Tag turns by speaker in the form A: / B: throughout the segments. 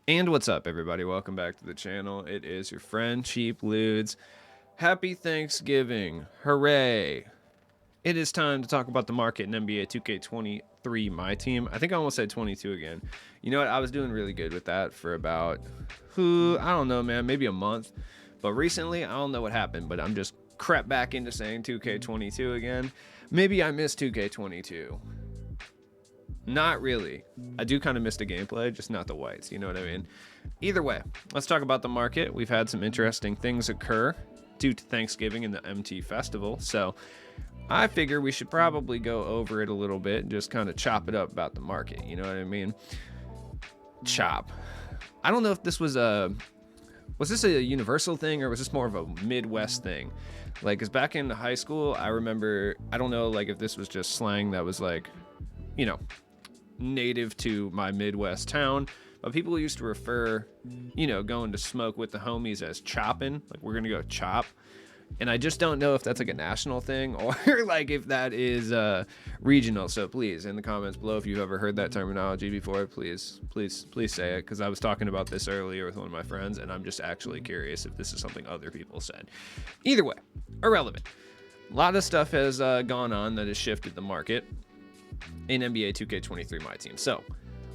A: And what's up, everybody? Welcome back to the channel. It is your friend Cheap Ludes. Happy Thanksgiving! Hooray! It is time to talk about the market in NBA 2K23 My Team. I think I almost said 22 again. You know what? I was doing really good with that for about, I don't know, man, maybe a month. But recently, I don't know what happened, but I'm just crept back into saying 2K22 again. Maybe I missed 2K22. Not really. I do kind of miss the gameplay, just not the whites, you know what I mean? Either way, let's talk about the market. We've had some interesting things occur due to Thanksgiving and the MT Festival, so I figure we should probably go over it a little bit and just kind of chop it up about the market, you know what I mean? Chop. I don't know if this was this a universal thing or was this more of a Midwest thing? Like, cause back in high school, I remember, I don't know, like if this was just slang that was like, you know, native to my Midwest town, but people used to refer, going to smoke with the homies as chopping, like we're gonna go chop. And I just don't know if that's like a national thing or like if that is regional. So please, in the comments below, if you've ever heard that terminology before, please say it, because I was talking about this earlier with one of my friends, and I'm just actually curious if this is something other people said. Either way, irrelevant. A lot of stuff has gone on that has shifted the market in NBA 2K23 My Team. So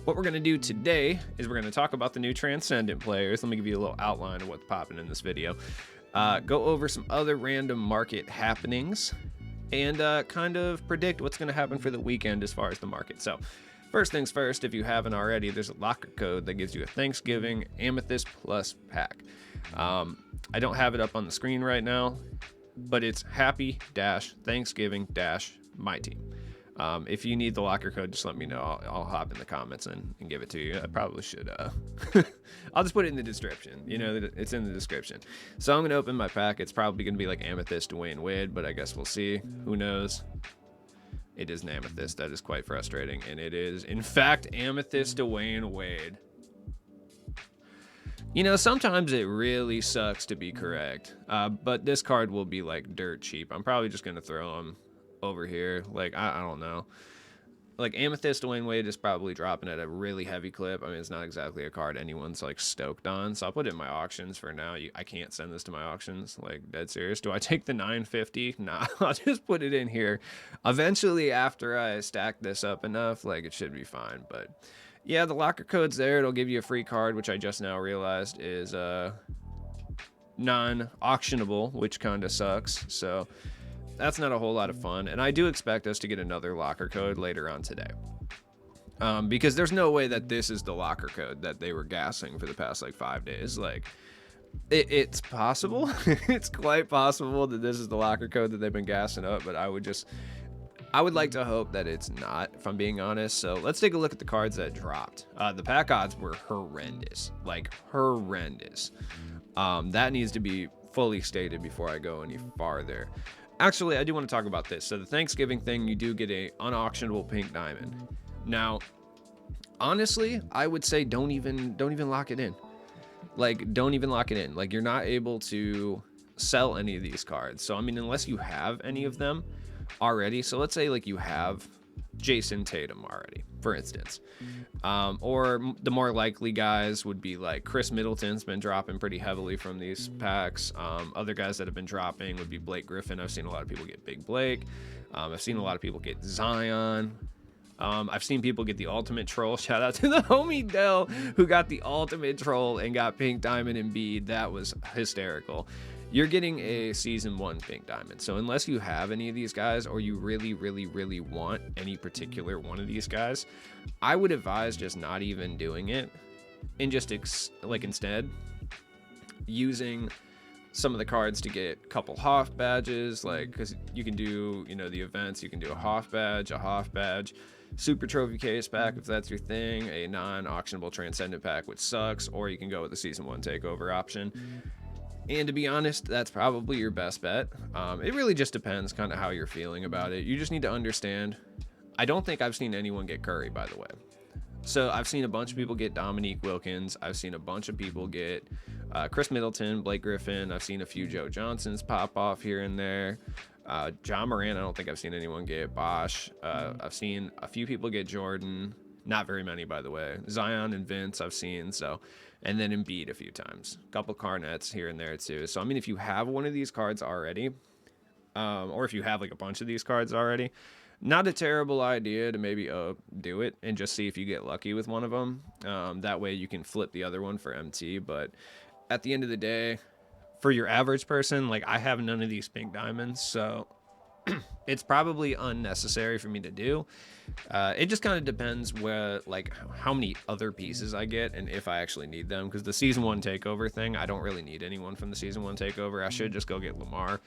A: what we're going to do today is we're going to talk about the new Transcendent players. Let me give you a little outline of what's popping in this video. Go over some other random market happenings and kind of predict what's going to happen for the weekend as far as the market. So first things first, if you haven't already, there's a locker code that gives you a Thanksgiving Amethyst Plus pack. I don't have it up on the screen right now, but it's happy-thanksgiving-my team. If you need the locker code, just let me know. I'll hop in the comments and give it to you. I probably should. I'll just put it in the description. You know, it's in the description. So I'm going to open my pack. It's probably going to be like Amethyst Dwayne Wade, but I guess we'll see. Who knows? It is an Amethyst. That is quite frustrating. And it is, in fact, Amethyst Dwayne Wade. You know, sometimes it really sucks to be correct. But this card will be like dirt cheap. I'm probably just going to throw him over here. Like, I don't know. Like, Amethyst Dwayne Wade is probably dropping at a really heavy clip. I mean, it's not exactly a card anyone's like stoked on, so I'll put it in my auctions for now. I can't send this to my auctions, like, dead serious. Do I take the 950? Nah, I'll just put it in here. Eventually, after I stack this up enough, like, it should be fine. But yeah, the locker code's there. It'll give you a free card, which I just now realized is non-auctionable, which kind of sucks. So that's not a whole lot of fun, and I do expect us to get another locker code later on today. Because there's no way that this is the locker code that they were gassing for the past like 5 days. Like, it's possible. It's quite possible that this is the locker code that they've been gassing up, but I would like to hope that it's not, if I'm being honest. So let's take a look at the cards that dropped. The pack odds were horrendous, like horrendous. That needs to be fully stated before I go any farther. Actually, I do want to talk about this. So the Thanksgiving thing, you do get a unauctionable pink diamond. Now, honestly, I would say don't even lock it in. Like, don't even lock it in. Like, you're not able to sell any of these cards. So I mean, unless you have any of them already. So let's say like you have Jason Tatum already, for instance. Or the more likely guys would be like Chris Middleton's been dropping pretty heavily from these packs. Other guys that have been dropping would be Blake Griffin. I've seen a lot of people get Big Blake. I've seen a lot of people get Zion. I've seen people get the ultimate troll. Shout out to the homie Dell who got the ultimate troll and got pink diamond and bead. That was hysterical. You're getting a season 1 pink diamond. So unless you have any of these guys, or you really want any particular one of these guys, I would advise just not even doing it, and just instead using some of the cards to get a couple Hoff badges, like, because you can do, the events. You can do a Hoff badge, super trophy case pack if that's your thing, a non-auctionable transcendent pack, which sucks, or you can go with the season 1 takeover option. And to be honest, that's probably your best bet. It really just depends kind of how you're feeling about it. You just need to understand. I don't think I've seen anyone get Curry, by the way. So I've seen a bunch of people get Dominique Wilkins. I've seen a bunch of people get Chris Middleton, Blake Griffin. I've seen a few Joe Johnsons pop off here and there. John Moran, I don't think I've seen anyone get Bosch. I've seen a few people get Jordan. Not very many, by the way. Zion and Vince I've seen, so, and then Embiid a few times. A couple Carnets here and there too. So I mean, if you have one of these cards already, or if you have like a bunch of these cards already, not a terrible idea to maybe do it and just see if you get lucky with one of them. That way you can flip the other one for MT. But at the end of the day, for your average person, like I have none of these pink diamonds, so it's probably unnecessary for me to do. It just kind of depends where, like, how many other pieces I get and if I actually need them. Because the season 1 takeover thing, I don't really need anyone from the season 1 takeover. I should just go get Lamar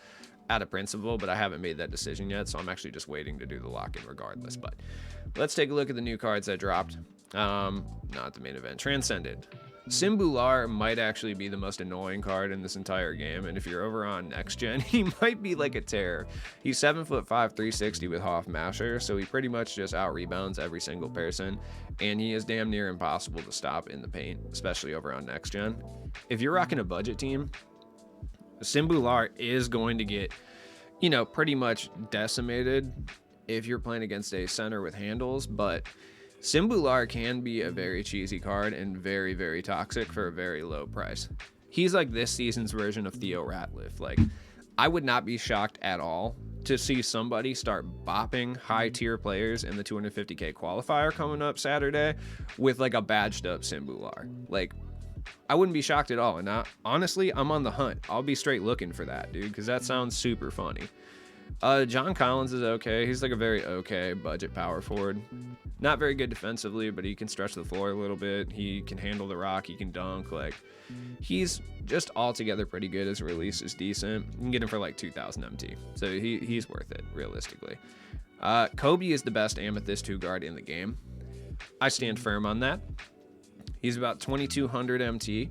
A: out of principle, but I haven't made that decision yet, so I'm actually just waiting to do the lock-in regardless. But let's take a look at the new cards that dropped. Not the main event. Transcended. Simbular might actually be the most annoying card in this entire game, and if you're over on next gen, he might be like a terror. He's 7'5", 360 with Hoff Masher, so he pretty much just out rebounds every single person, and he is damn near impossible to stop in the paint, especially over on next gen. If you're rocking a budget team, Simbular is going to get, you know, pretty much decimated if you're playing against a center with handles, but Simbular can be a very cheesy card and very, very toxic for a very low price. He's like this season's version of Theo Ratliff. Like, I would not be shocked at all to see somebody start bopping high tier players in the 250k qualifier coming up Saturday with like a badged up Simbular. Like, I wouldn't be shocked at all. And honestly, I'm on the hunt. I'll be straight looking for that, dude, because that sounds super funny. John Collins is okay. He's like a very okay budget power forward. Not very good defensively, but he can stretch the floor a little bit. He can handle the rock. He can dunk. Like, he's just altogether pretty good. His release is decent. You can get him for like 2,000 MT. So he's worth it, realistically. Kobe is the best Amethyst 2 guard in the game. I stand firm on that. He's about 2,200 MT.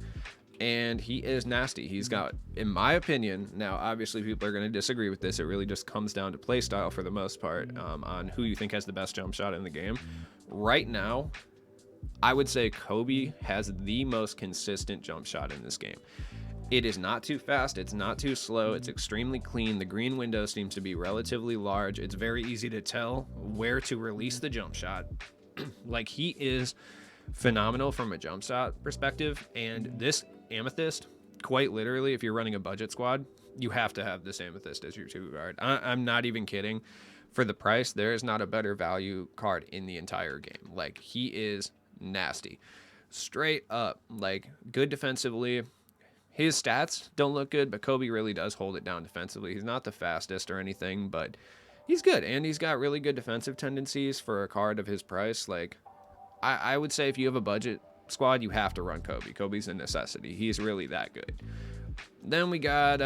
A: And he is nasty. He's got, in my opinion, now obviously people are going to disagree with this. It really just comes down to play style for the most part, on who you think has the best jump shot in the game. Right now, I would say Kobe has the most consistent jump shot in this game. It is not too fast. It's not too slow. It's extremely clean. The green window seems to be relatively large. It's very easy to tell where to release the jump shot. Like, he is phenomenal from a jump shot perspective, and this Amethyst, quite literally, if you're running a budget squad, you have to have this Amethyst as your 2 guard. I'm not even kidding. For the price, there is not a better value card in the entire game. Like, he is nasty. Straight up, like, good defensively. His stats don't look good, but Kobe really does hold it down defensively. He's not the fastest or anything, but he's good, and he's got really good defensive tendencies for a card of his price. Like, I would say if you have a budget squad, you have to run Kobe. Kobe's a necessity. He's really that good. Then we got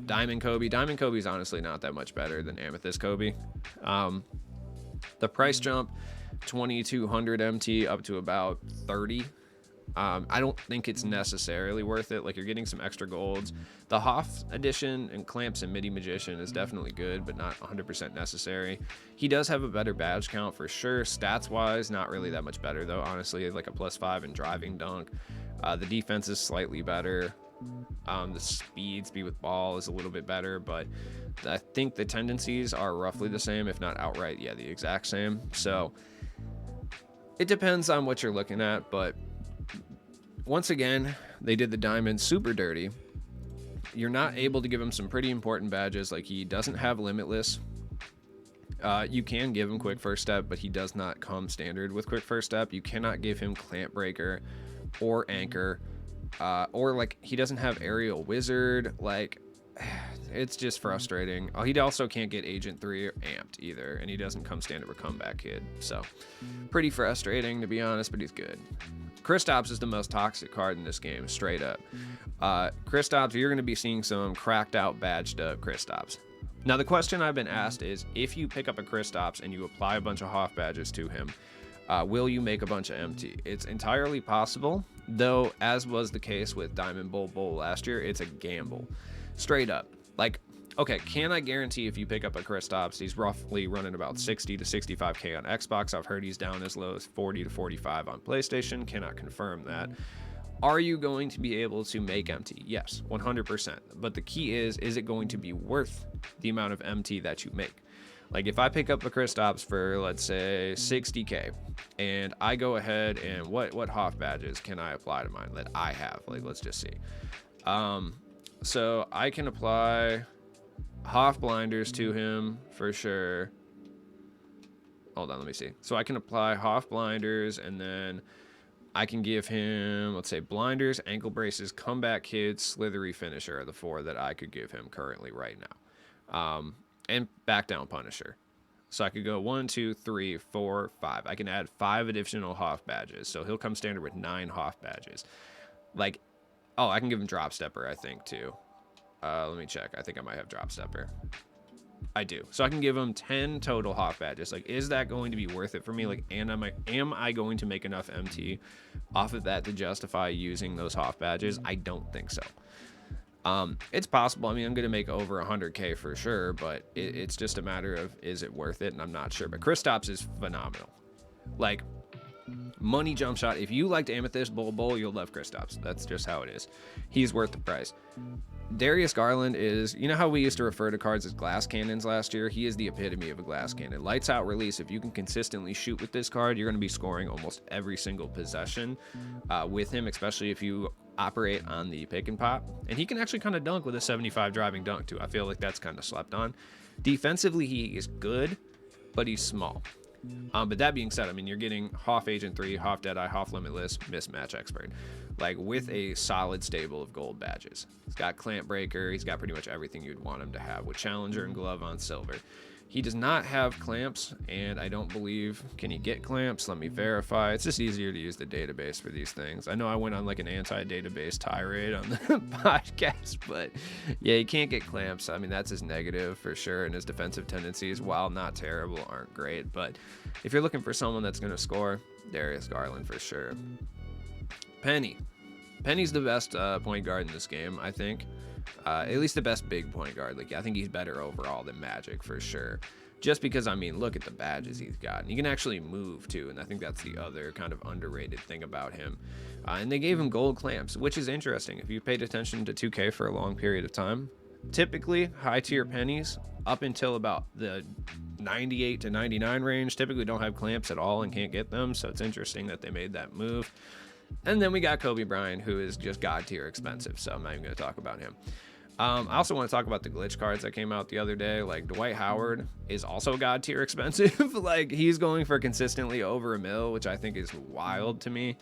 A: Diamond Kobe. Diamond Kobe's honestly not that much better than Amethyst Kobe. The price jump, 2,200 MT up to about 30. I don't think it's necessarily worth it. Like, you're getting some extra golds. The Hoff edition and Clamps and Midi Magician is definitely good, but not 100% necessary. He does have a better badge count for sure. Stats wise, not really that much better though, honestly. Like a +5 in driving dunk. The defense is slightly better. The speed with ball is a little bit better, but I think the tendencies are roughly the same, if not outright, yeah, the exact same. So it depends on what you're looking at, but once again, they did the diamond super dirty. You're not able to give him some pretty important badges. Like, he doesn't have Limitless. You can give him quick first step, but he does not come standard with quick first step. You cannot give him Clamp Breaker or Anchor, or like, he doesn't have Aerial Wizard. Like, it's just frustrating. He also can't get Agent 3 amped either, and he doesn't come standard with Comeback Kid. So pretty frustrating, to be honest, but he's good. Kristaps is the most toxic card in this game, straight up. Kristaps, you're going to be seeing some cracked out badged up Kristaps. Now, the question I've been asked is, if you pick up a Kristaps and you apply a bunch of Hoff badges to him, will you make a bunch of MT? It's entirely possible, though, as was the case with Diamond Bull last year, it's a gamble. Straight up. Like, okay, can I guarantee if you pick up a Kristaps, he's roughly running about 60 to 65k on Xbox. I've heard he's down as low as 40 to 45 on PlayStation. Cannot confirm that. Are you going to be able to make MT? Yes, 100%. But the key is it going to be worth the amount of MT that you make? Like if I pick up a Kristaps for, let's say, 60K, and I go ahead and what Hoff badges can I apply to mine that I have? Like, let's just see. So I can apply Hoff blinders to him for sure. Hold on, let me see. So I can apply Hoff blinders, and then I can give him, let's say, blinders, ankle braces, comeback kid, slithery finisher are the 4 that I could give him currently right now. And back down punisher. So I could go 1, 2, 3, 4, 5. I can add 5 additional Hoff badges. So he'll come standard with 9 Hoff badges. Like, oh, I can give him drop stepper, I think, too. Let me check. I think I might have drop stepper. I do. So I can give him 10 total Hoff badges. Like, is that going to be worth it for me? Like, and am I going to make enough MT off of that to justify using those Hoff badges? I don't think so. It's possible. I mean, I'm going to make over 100K for sure, but it's just a matter of, is it worth it? And I'm not sure. But Kristaps is phenomenal. Like, money jump shot. If you liked Amethyst Bull, you'll love Kristaps. That's just how it is. He's worth the price. Darius Garland is, you know how we used to refer to cards as glass cannons last year? He is the epitome of a glass cannon. Lights out release. If you can consistently shoot with this card, you're going to be scoring almost every single possession with him, especially if you operate on the pick and pop. And he can actually kind of dunk with a 75 driving dunk too. I feel like that's kind of slept on. Defensively, he is good, but he's small. But that being said, I mean, you're getting Hoff Agent 3, Hoff Deadeye, Hoff Limitless, Mismatch Expert, like with a solid stable of gold badges. He's got Clamp Breaker. He's got pretty much everything you'd want him to have with Challenger and Glove on silver. He does not have clamps, and I don't believe, can he get clamps? Let me verify. It's just easier to use the database for these things. I know I went on like an anti-database tirade on the podcast, but yeah, he can't get clamps. I mean, that's his negative for sure, and his defensive tendencies, while not terrible, aren't great. But if you're looking for someone that's going to score, Darius Garland for sure. Penny's the best point guard in this game, I think. At least the best big point guard. Like, I think he's better overall than Magic for sure. Just because, I mean, look at the badges he's got. And he can actually move too, and I think that's the other kind of underrated thing about him. And they gave him gold clamps, which is interesting. If you paid attention to 2K for a long period of time, typically high tier pennies up until about the 98 to 99 range typically don't have clamps at all and can't get them. So it's interesting that they made that move. And then we got Kobe Bryant, who is just god tier expensive, so I'm not even going to talk about him. I also want to talk about the glitch cards that came out the other day. Like, Dwight Howard is also god tier expensive. Like, he's going for consistently over $1 million, which I think is wild to me.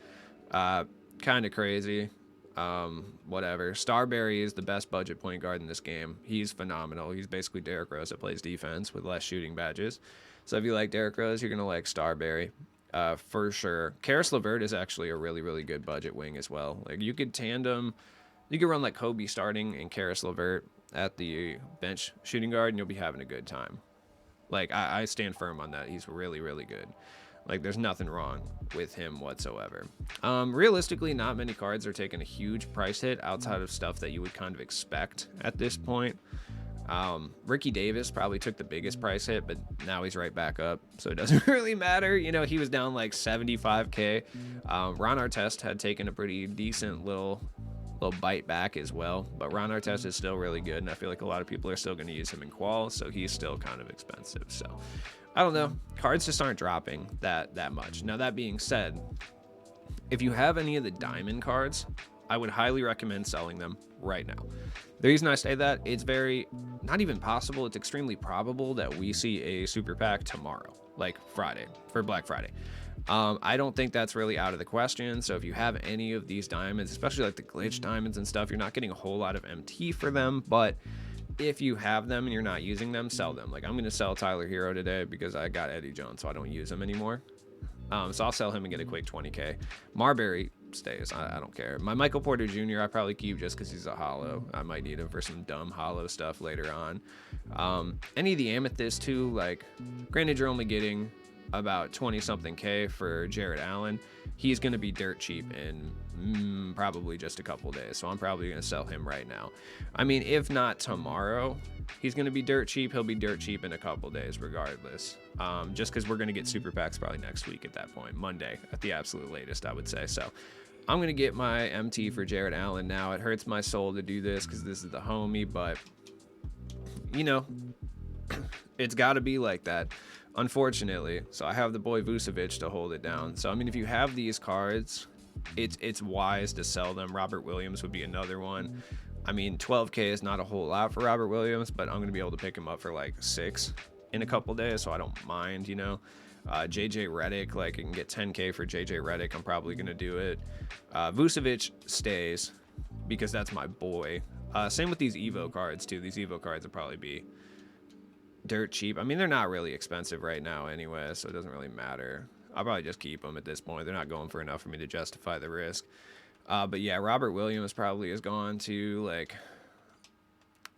A: Kind of crazy. Whatever. Starberry is the best budget point guard in this game. He's phenomenal. He's basically Derrick Rose that plays defense with less shooting badges. So if you like Derrick Rose, you're going to like Starberry. For sure. Karis LeVert is actually a really, really good budget wing as well. Like, you could tandem, you could run like Kobe starting and Karis LeVert at the bench shooting guard, and you'll be having a good time. Like, I stand firm on that. He's really, really good. Like, there's nothing wrong with him whatsoever. Realistically, not many cards are taking a huge price hit outside of stuff that you would kind of expect at this point. Ricky Davis probably took the biggest price hit, but now he's right back up, so it doesn't really matter. You know, he was down like 75K. Ron Artest had taken a pretty decent little bite back as well, but Ron Artest is still really good, and I feel like a lot of people are still going to use him in qual, so he's still kind of expensive. So I don't know, cards just aren't dropping that much. Now, that being said, if you have any of the diamond cards, I would highly recommend selling them right now. The reason I say that, it's very, not even possible, it's extremely probable that we see a super pack tomorrow, like Friday, for Black Friday. I don't think that's really out of the question. So if you have any of these diamonds, especially like the glitch diamonds and stuff, you're not getting a whole lot of MT for them, but if you have them and you're not using them, sell them. Like, I'm going to sell Tyler Hero today because I got Eddie Jones, so I don't use him anymore. So I'll sell him and get a quick 20K. Marbury stays. I don't care. My Michael Porter Jr. I probably keep just because he's a hollow. I might need him for some dumb hollow stuff later on. Any of the Amethyst too, like, granted you're only getting about 20 something K for Jared Allen. He's going to be dirt cheap in probably just a couple days, so I'm probably going to sell him right now. I mean, if not tomorrow, he's going to be dirt cheap. He'll be dirt cheap in a couple days regardless, just because we're going to get super packs probably next week at that point, Monday at the absolute latest, I would say. So I'm going to get my MT for Jared Allen now. It hurts my soul to do this because this is the homie, but, you know, It's got to be like that, unfortunately. So I have the boy Vucevic to hold it down. So I mean, if you have these cards, it's wise to sell them. Robert Williams would be another one. I mean, 12K is not a whole lot for Robert Williams, but I'm gonna be able to pick him up for like 6 in a couple days, so I don't mind, you know. JJ Redick, like I can get 10K for JJ Redick. I'm probably gonna do it. Vucevic stays because that's my boy. Same with these Evo cards too. These Evo cards will probably be dirt cheap. I mean, they're not really expensive right now anyway, so it doesn't really matter. I'll probably just keep them at this point. They're not going for enough for me to justify the risk. But yeah, Robert Williams probably has gone to like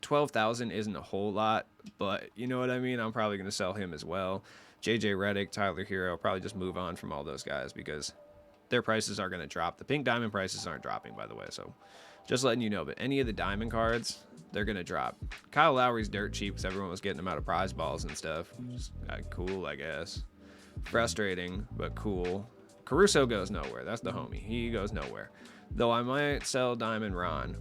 A: 12,000 isn't a whole lot, but you know what I mean? I'm probably going to sell him as well. JJ Redick, Tyler Hero, I'll probably just move on from all those guys because their prices are going to drop. The pink diamond prices aren't dropping, by the way, so just letting you know. But any of the diamond cards, they're going to drop. Kyle Lowry's dirt cheap because everyone was getting him out of prize balls and stuff. Just cool, I guess. Frustrating, but cool. Caruso goes nowhere. That's the homie. He goes nowhere. Though I might sell Diamond Ron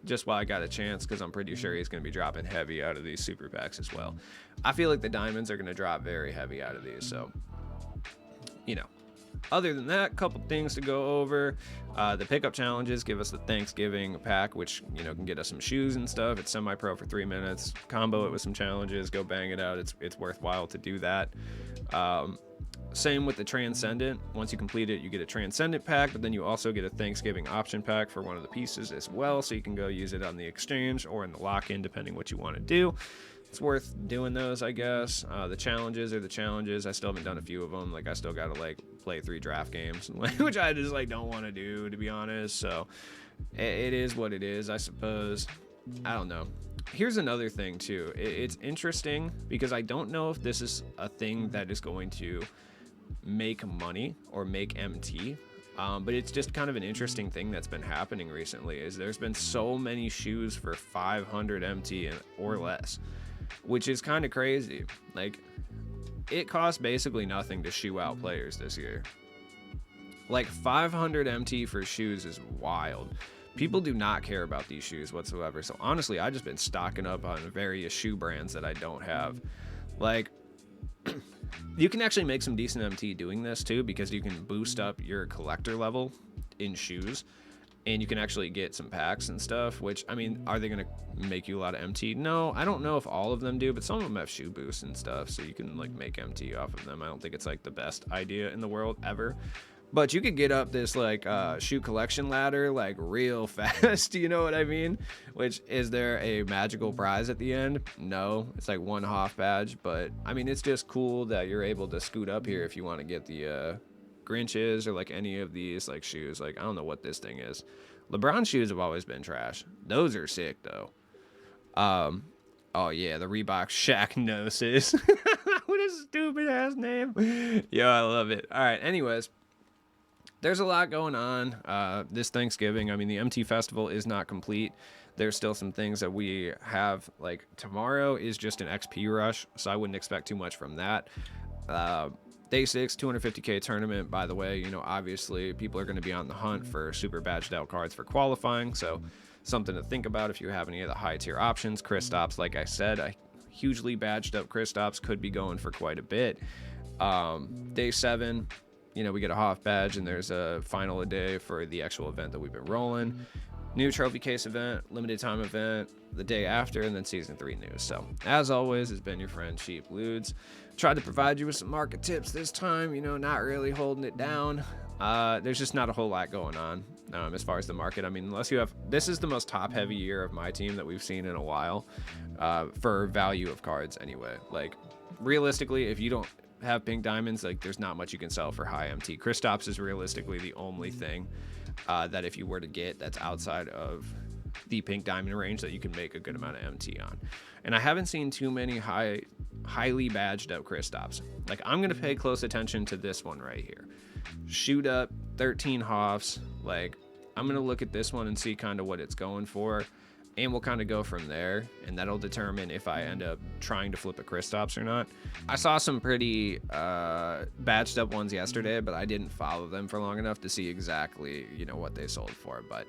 A: just while I got a chance because I'm pretty sure he's going to be dropping heavy out of these super packs as well. I feel like the diamonds are going to drop very heavy out of these. So, you know, other than that, couple things to go over. The pickup challenges give us the Thanksgiving pack, which, you know, can get us some shoes and stuff. It's semi-pro for 3 minutes. Combo it with some challenges. Go bang it out. It's worthwhile to do that. Same with the Transcendent. Once you complete it, you get a Transcendent pack, but then you also get a Thanksgiving option pack for one of the pieces as well, so you can go use it on the exchange or in the lock-in, depending what you want to do. It's worth doing those, I guess. The challenges are the challenges. I still haven't done a few of them. Like, I still got to, like, play 3 draft games, which I just, like, don't want to do, to be honest. So, it is what it is, I suppose. I don't know. Here's another thing, too. It's interesting because I don't know if this is a thing that is going to make money or make MT, but it's just kind of an interesting thing that's been happening recently. Is there's been so many shoes for 500 MT or less, which is kind of crazy. Like, it costs basically nothing to shoe out players this year. Like, 500 MT for shoes is wild. People do not care about these shoes whatsoever. So honestly, I've just been stocking up on various shoe brands that I don't have. Like, you can actually make some decent MT doing this too, because you can boost up your collector level in shoes, and you can actually get some packs and stuff, which, I mean, are they going to make you a lot of MT? No, I don't know if all of them do, but some of them have shoe boosts and stuff, so you can, like, make MT off of them. I don't think it's, like, the best idea in the world ever. But you could get up this, like, shoe collection ladder, like, real fast, you know what I mean? Which, is there a magical prize at the end? No, it's like 1 Hoff badge, but, I mean, it's just cool that you're able to scoot up here if you want to get the Grinches or, like, any of these, like, shoes. Like, I don't know what this thing is. LeBron shoes have always been trash. Those are sick, though. Oh, yeah, the Reebok Shaq Gnosis. What a stupid-ass name. Yo, I love it. All right, anyways. There's a lot going on this Thanksgiving. I mean, the MT Festival is not complete. There's still some things that we have. Like, tomorrow is just an XP rush, so I wouldn't expect too much from that. Day 6, 250K tournament, by the way. You know, obviously, people are going to be on the hunt for super badged out cards for qualifying, so something to think about if you have any of the high-tier options. Kristaps, like I said, a hugely badged up Kristaps could be going for quite a bit. Day 7... you know, we get a Hoff badge, and there's a final a day for the actual event that we've been rolling. New trophy case event, limited time event, the day after, and then season 3 news. So, as always, it's been your friend Cheap Ludes. Tried to provide you with some market tips this time, you know, not really holding it down. There's just not a whole lot going on as far as the market. I mean, unless you have, this is the most top-heavy year of my team that we've seen in a while for value of cards anyway. Like, realistically, if you don't have pink diamonds, like, there's not much you can sell for high MT. Kristaps is realistically the only thing that if you were to get that's outside of the pink diamond range that you can make a good amount of MT on. And I haven't seen too many highly badged up Kristaps. Like, I'm gonna pay close attention to this one right here. Shoot up 13 Hoffs. Like, I'm gonna look at this one and see kind of what it's going for. and we'll kind of go from there, and that'll determine if I end up trying to flip a Kristaps or not. I saw some pretty batched up ones yesterday, but I didn't follow them for long enough to see exactly, you know, what they sold for. But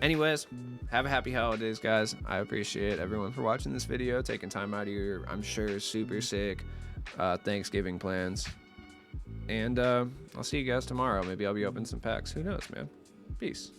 A: anyways, have a happy holidays, guys. I appreciate everyone for watching this video, taking time out of your, I'm sure, super sick Thanksgiving plans. And I'll see you guys tomorrow. Maybe I'll be opening some packs. Who knows, man? Peace.